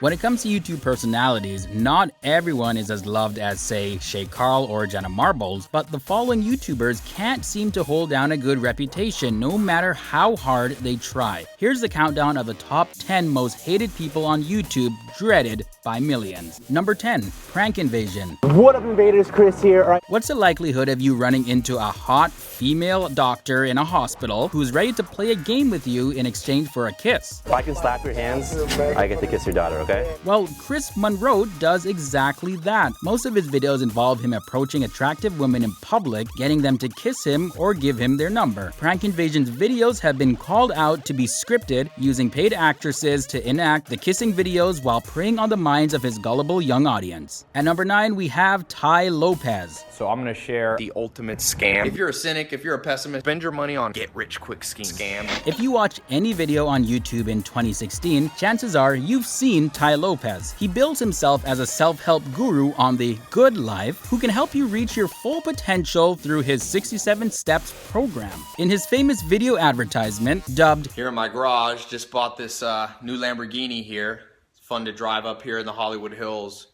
When it comes to YouTube personalities, not everyone is as loved as, say, Shay Carl or Jenna Marbles, but the following YouTubers can't seem to hold down a good reputation no matter how hard they try. Here's the countdown of the top 10 most hated people on YouTube, dreaded by millions. Number 10. Prank Invasion. What up, invaders? Chris here. What's the likelihood of you running into a hot female doctor in a hospital who's ready to play a game with you in exchange for a kiss? If I can slap your hands, I get to kiss your daughter, okay? Well, Chris Monroe does exactly that. Most of his videos involve him approaching attractive women in public, getting them to kiss him or give him their number. Prank Invasion's videos have been called out to be scripted, using paid actresses to enact the kissing videos while preying on the minds of his gullible young audience. At number 9, we have Tai Lopez. So I'm gonna share the ultimate scam. If you're a cynic, if you're a pessimist, spend your money on get-rich-quick scam. If you watch any video on YouTube in 2016, chances are you've seen Tai Lopez. He bills himself as a self-help guru on the Good Life who can help you reach your full potential through his 67 Steps program. In his famous video advertisement, dubbed "Here in my garage, just bought this new Lamborghini here. It's fun to drive up here in the Hollywood Hills.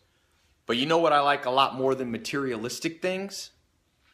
But you know what I like a lot more than materialistic things?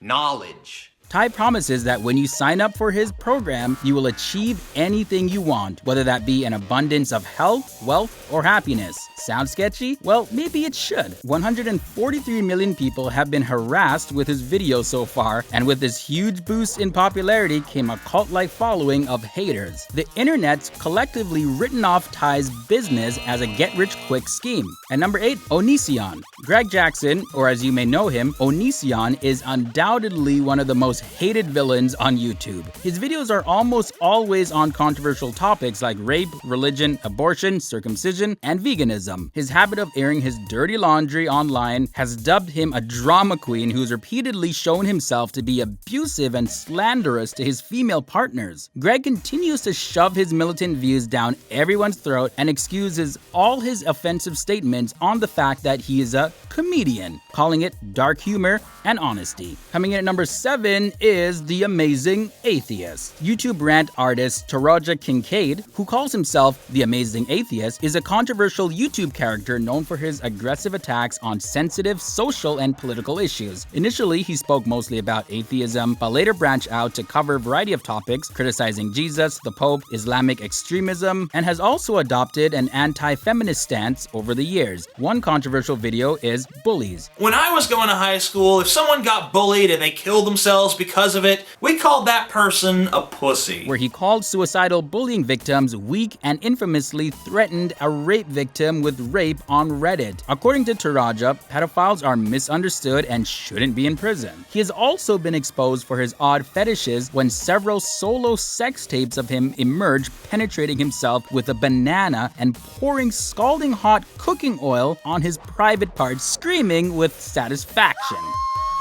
Knowledge." Tai promises that when you sign up for his program, you will achieve anything you want, whether that be an abundance of health, wealth, or happiness. Sound sketchy? Well, maybe it should. 143 million people have been harassed with his videos so far, and with this huge boost in popularity came a cult-like following of haters. The internet's collectively written off Tai's business as a get-rich-quick scheme. At number 8, Oniisan. Greg Jackson, or as you may know him, Oniisan, is undoubtedly one of the most hated villains on YouTube. His videos are almost always on controversial topics like rape, religion, abortion, circumcision, and veganism. His habit of airing his dirty laundry online has dubbed him a drama queen who's repeatedly shown himself to be abusive and slanderous to his female partners. Greg continues to shove his militant views down everyone's throat and excuses all his offensive statements on the fact that he is a comedian, calling it dark humor and honesty. Coming in at number 7 is the Amazing Atheist. YouTube rant artist Taraja Kincaid, who calls himself the Amazing Atheist, is a controversial YouTube character known for his aggressive attacks on sensitive social and political issues. Initially, he spoke mostly about atheism, but later branched out to cover a variety of topics, criticizing Jesus, the Pope, Islamic extremism, and has also adopted an anti-feminist stance over the years. One controversial video is bullies. When I was going to high school, if someone got bullied and they killed themselves because of it, we called that person a pussy. Where he called suicidal bullying victims weak and infamously threatened a rape victim with rape on Reddit. According to Taraja, pedophiles are misunderstood and shouldn't be in prison. He has also been exposed for his odd fetishes when several solo sex tapes of him emerged, penetrating himself with a banana and pouring scalding hot cooking oil on his private parts, screaming with satisfaction.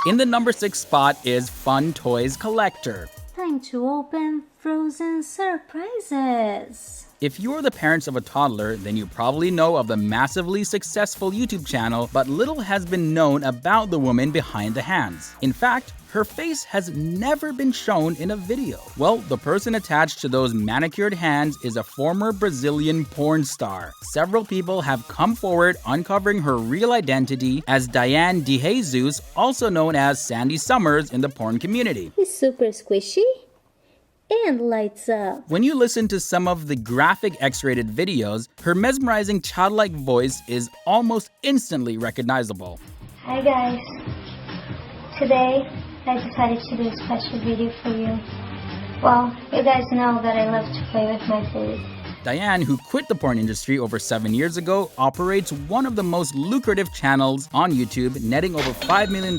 In the number 6 spot is Fun Toys Collector. Time to open frozen surprises. If you're the parents of a toddler, then you probably know of the massively successful YouTube channel, but little has been known about the woman behind the hands. In fact, her face has never been shown in a video. Well, the person attached to those manicured hands is a former Brazilian porn star. Several people have come forward uncovering her real identity as Diane De Jesus, also known as Sandy Summers in the porn community. He's super squishy and lights up. When you listen to some of the graphic X-rated videos, her mesmerizing childlike voice is almost instantly recognizable. Hi guys, today I decided to do a special video for you. Well, you guys know that I love to play with my food. Diane, who quit the porn industry over 7 years ago, operates one of the most lucrative channels on YouTube, netting over $5 million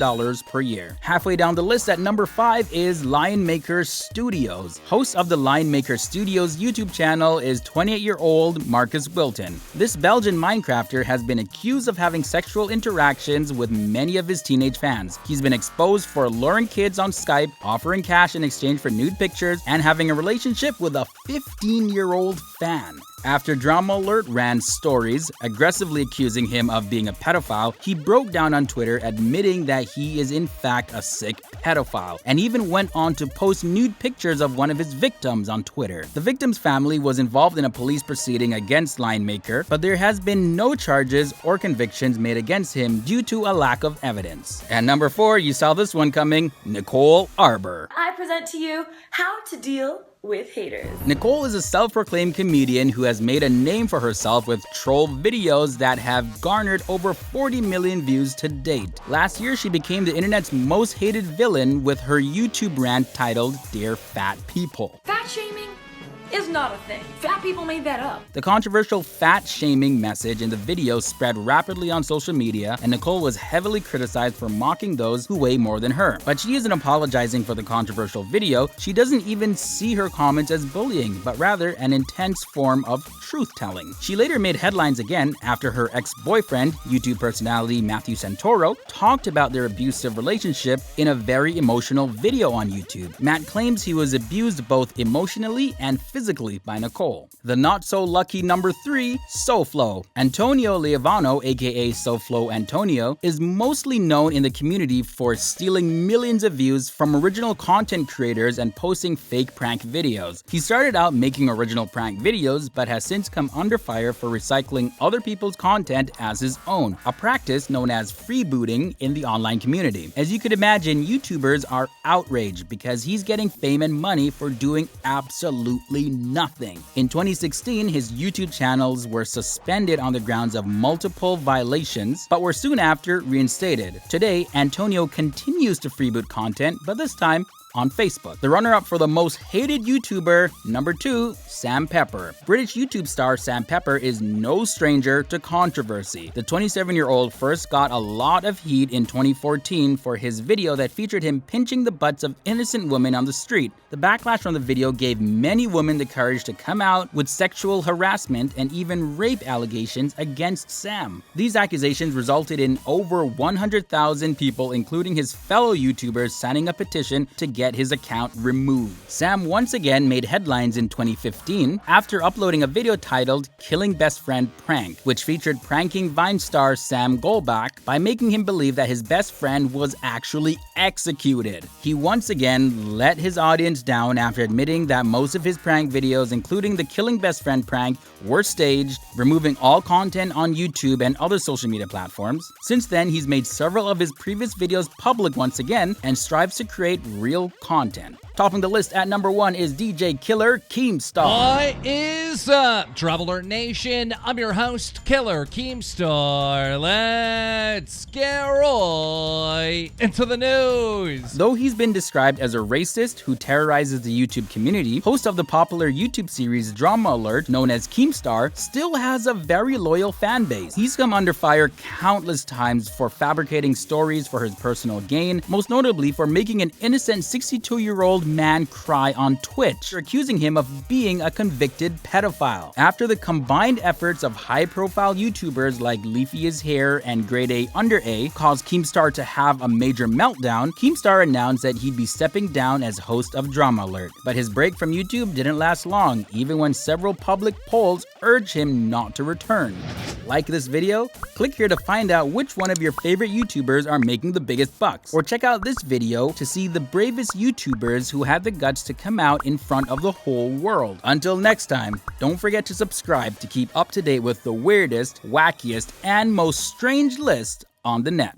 per year. Halfway down the list at number 5 is Linemaker Studios. Host of the Linemaker Studios YouTube channel is 28-year-old Marcus Wilton. This Belgian Minecrafter has been accused of having sexual interactions with many of his teenage fans. He's been exposed for luring kids on Skype, offering cash in exchange for nude pictures, and having a relationship with a 15-year-old fan. After Drama Alert ran stories aggressively accusing him of being a pedophile, he broke down on Twitter admitting that he is in fact a sick pedophile, and even went on to post nude pictures of one of his victims on Twitter. The victim's family was involved in a police proceeding against Linemaker, but there has been no charges or convictions made against him due to a lack of evidence. And number 4, you saw this one coming, Nicole Arbour. I present to you how to deal with haters. Nicole is a self-proclaimed comedian who has made a name for herself with troll videos that have garnered over 40 million views to date. Last year, she became the internet's most hated villain with her YouTube rant titled Dear Fat People. Fat shaming is not a thing. Fat people made that up. The controversial fat-shaming message in the video spread rapidly on social media, and Nicole was heavily criticized for mocking those who weigh more than her. But she isn't apologizing for the controversial video. She doesn't even see her comments as bullying, but rather an intense form of truth-telling. She later made headlines again after her ex-boyfriend, YouTube personality Matthew Santoro, talked about their abusive relationship in a very emotional video on YouTube. Matt claims he was abused both emotionally and physically by Nicole. The not-so-lucky number 3, Flo Antonio Leovano, aka Flo Antonio, is mostly known in the community for stealing millions of views from original content creators and posting fake prank videos. He started out making original prank videos, but has since come under fire for recycling other people's content as his own, a practice known as freebooting in the online community. As you could imagine, YouTubers are outraged because he's getting fame and money for doing absolutely nothing. In 2016, his YouTube channels were suspended on the grounds of multiple violations, but were soon after reinstated. Today, Antonio continues to freeboot content, but this time on Facebook. The runner-up for the most hated YouTuber, number 2, Sam Pepper. British YouTube star Sam Pepper is no stranger to controversy. The 27-year-old first got a lot of heat in 2014 for his video that featured him pinching the butts of innocent women on the street. The backlash from the video gave many women the courage to come out with sexual harassment and even rape allegations against Sam. These accusations resulted in over 100,000 people, including his fellow YouTubers, signing a petition to get his account removed. Sam once again made headlines in 2015 after uploading a video titled Killing Best Friend Prank, which featured pranking Vine star Sam Goldbach by making him believe that his best friend was actually executed. He once again let his audience down after admitting that most of his prank videos, including the Killing Best Friend prank, were staged, removing all content on YouTube and other social media platforms. Since then, he's made several of his previous videos public once again and strives to create real content. Topping the list at number 1 is DJ Killer Keemstar. What is up, Traveler Nation? I'm your host, Killer Keemstar. Let's get right into the news. Though he's been described as a racist who terrorizes the YouTube community, host of the popular YouTube series Drama Alert, known as Keemstar, still has a very loyal fan base. He's come under fire countless times for fabricating stories for his personal gain, most notably for making an innocent 62-year-old man cry on Twitch, accusing him of being a convicted pedophile. After the combined efforts of high-profile YouTubers like Leafy Is Hair and Grade A Under A caused Keemstar to have a major meltdown, Keemstar announced that he'd be stepping down as host of Drama Alert. But his break from YouTube didn't last long, even when several public polls urged him not to return. Like this video? Click here to find out which one of your favorite YouTubers are making the biggest bucks. Or check out this video to see the bravest YouTubers who had the guts to come out in front of the whole world. Until next time, don't forget to subscribe to keep up to date with the weirdest, wackiest, and most strange list on the net.